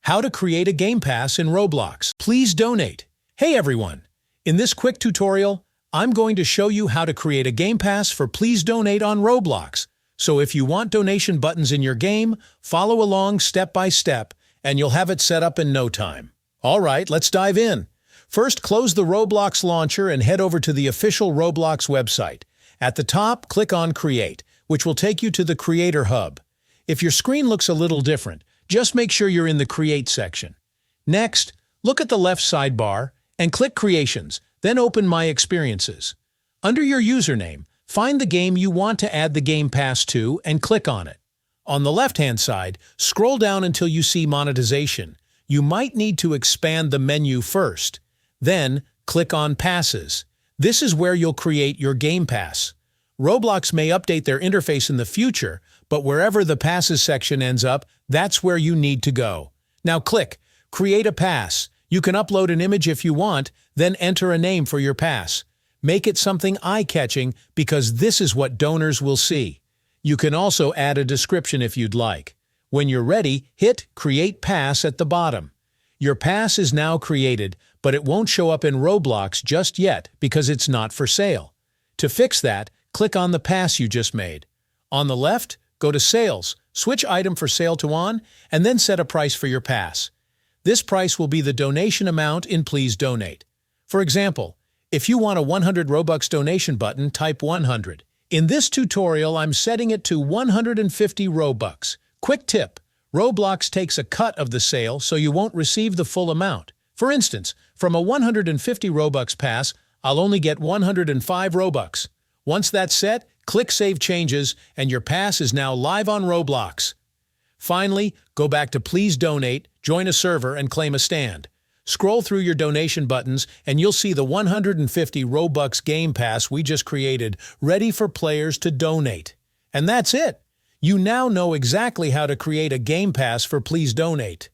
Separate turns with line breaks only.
How to create a Game Pass in Roblox. Please donate. Hey everyone! In this quick tutorial, I'm going to show you how to create a Game Pass for Please Donate on Roblox. So if you want donation buttons in your game, follow along step by step, and you'll have it set up in no time. Alright, let's dive in. First, close the Roblox launcher and head over to the official Roblox website. At the top, click on Create, which will take you to the Creator Hub. If your screen looks a little different, just make sure you're in the Create section. Next, look at the left sidebar and click Creations, then open My Experiences. Under your username, find the game you want to add the Game Pass to and click on it. On the left-hand side, scroll down until you see Monetization. You might need to expand the menu first. Then, click on Passes. This is where you'll create your Game Pass. Roblox may update their interface in the future, but wherever the Passes section ends up, that's where you need to go. Now click Create a Pass. You can upload an image if you want, then enter a name for your pass. Make it something eye-catching because this is what donors will see. You can also add a description if you'd like. When you're ready, hit Create Pass at the bottom. Your pass is now created, but it won't show up in Roblox just yet because it's not for sale. To fix that, click on the pass you just made. On the left, go to Sales, switch Item for Sale to On, and then set a price for your pass. This price will be the donation amount in Please Donate. For example, if you want a 100 Robux donation button, type 100. In this tutorial, I'm setting it to 150 Robux. Quick tip, Roblox takes a cut of the sale so you won't receive the full amount. For instance, from a 150 Robux pass, I'll only get 105 Robux. Once that's set, click Save Changes, and your pass is now live on Roblox. Finally, go back to Please Donate, join a server, and claim a stand. Scroll through your donation buttons, and you'll see the 150 Robux Game Pass we just created, ready for players to donate. And that's it! You now know exactly how to create a Game Pass for Please Donate.